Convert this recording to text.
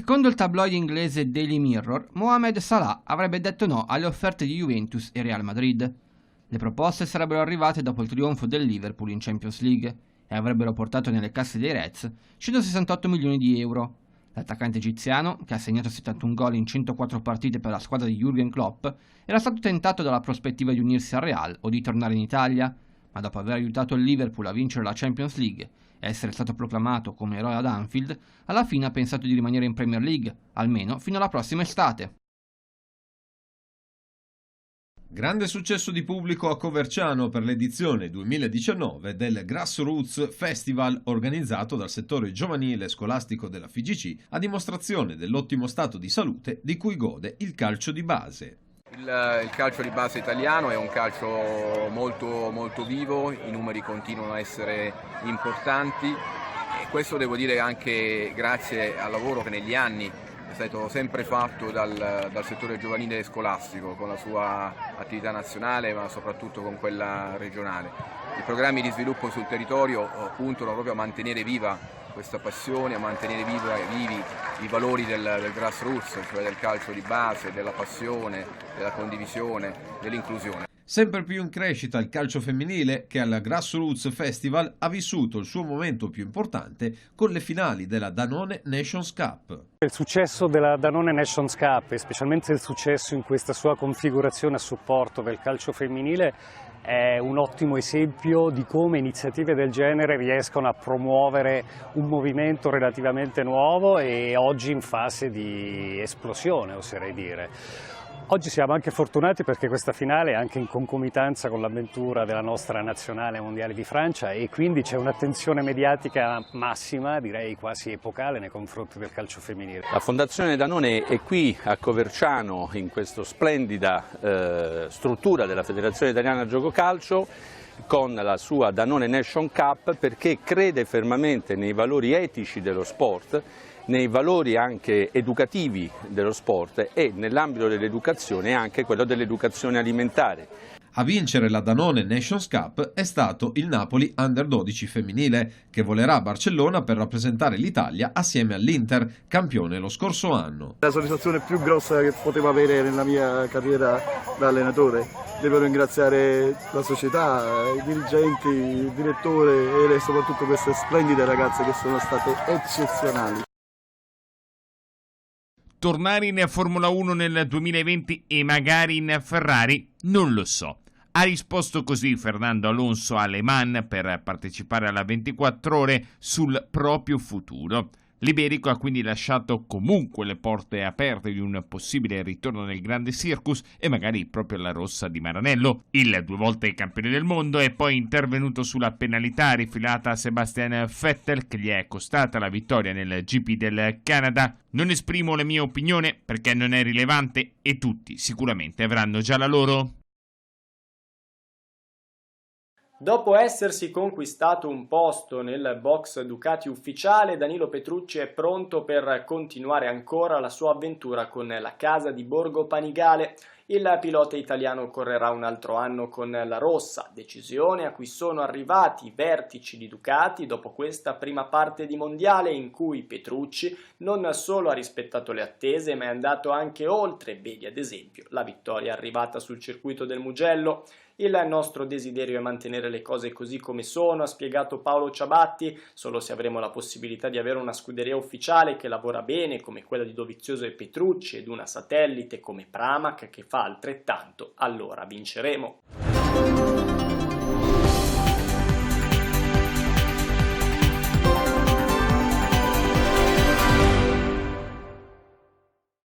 Secondo il tabloide inglese Daily Mirror, Mohamed Salah avrebbe detto no alle offerte di Juventus e Real Madrid. Le proposte sarebbero arrivate dopo il trionfo del Liverpool in Champions League e avrebbero portato nelle casse dei Reds 168 milioni di euro. L'attaccante egiziano, che ha segnato 71 gol in 104 partite per la squadra di Jürgen Klopp, era stato tentato dalla prospettiva di unirsi al Real o di tornare in Italia, ma dopo aver aiutato il Liverpool a vincere la Champions League e essere stato proclamato come eroe ad Anfield, alla fine ha pensato di rimanere in Premier League, almeno fino alla prossima estate. Grande successo di pubblico a Coverciano per l'edizione 2019 del Grassroots Festival organizzato dal settore giovanile scolastico della FIGC a dimostrazione dell'ottimo stato di salute di cui gode il calcio di base. Il calcio di base italiano è un calcio molto vivo, i numeri continuano a essere importanti e questo devo dire anche grazie al lavoro che negli anni è stato sempre fatto dal settore giovanile scolastico, con la sua attività nazionale ma soprattutto con quella regionale. I programmi di sviluppo sul territorio puntano proprio a mantenere viva questa passione, a mantenere vivi i valori del grassroots, cioè del calcio di base, della passione, della condivisione, dell'inclusione. Sempre più in crescita il calcio femminile che al Grassroots Festival ha vissuto il suo momento più importante con le finali della Danone Nations Cup. Il successo della Danone Nations Cup e specialmente il successo in questa sua configurazione a supporto del calcio femminile è un ottimo esempio di come iniziative del genere riescono a promuovere un movimento relativamente nuovo e oggi in fase di esplosione, oserei dire. Oggi siamo anche fortunati perché questa finale è anche in concomitanza con l'avventura della nostra nazionale mondiale di Francia e quindi c'è un'attenzione mediatica massima, direi quasi epocale, nei confronti del calcio femminile. La Fondazione Danone è qui a Coverciano in questa splendida struttura della Federazione Italiana Gioco Calcio con la sua Danone Nation Cup perché crede fermamente nei valori etici dello sport, nei valori anche educativi dello sport e nell'ambito dell'educazione anche quello dell'educazione alimentare. A vincere la Danone Nations Cup è stato il Napoli Under 12 femminile, che volerà a Barcellona per rappresentare l'Italia assieme all'Inter, campione lo scorso anno. La soddisfazione più grossa che potevo avere nella mia carriera da allenatore. Devo ringraziare la società, i dirigenti, il direttore e soprattutto queste splendide ragazze che sono state eccezionali. Tornare in Formula 1 nel 2020 e magari in Ferrari? Non lo so. Ha risposto così Fernando Alonso a Le Mans per partecipare alla 24 ore sul proprio futuro. L'Iberico ha quindi lasciato comunque le porte aperte di un possibile ritorno nel grande circus e magari proprio alla rossa di Maranello. Il 2 volte campione del mondo è poi intervenuto sulla penalità rifilata a Sebastian Vettel che gli è costata la vittoria nel GP del Canada. Non esprimo la mia opinione perché non è rilevante e tutti sicuramente avranno già la loro. Dopo essersi conquistato un posto nel box Ducati ufficiale, Danilo Petrucci è pronto per continuare ancora la sua avventura con la casa di Borgo Panigale. Il pilota italiano correrà un altro anno con la rossa, decisione a cui sono arrivati i vertici di Ducati dopo questa prima parte di mondiale in cui Petrucci non solo ha rispettato le attese ma è andato anche oltre, vedi ad esempio la vittoria arrivata sul circuito del Mugello. Il nostro desiderio è mantenere le cose così come sono, ha spiegato Paolo Ciabatti, solo se avremo la possibilità di avere una scuderia ufficiale che lavora bene come quella di Dovizioso e Petrucci ed una satellite come Pramac che fa altrettanto, allora vinceremo.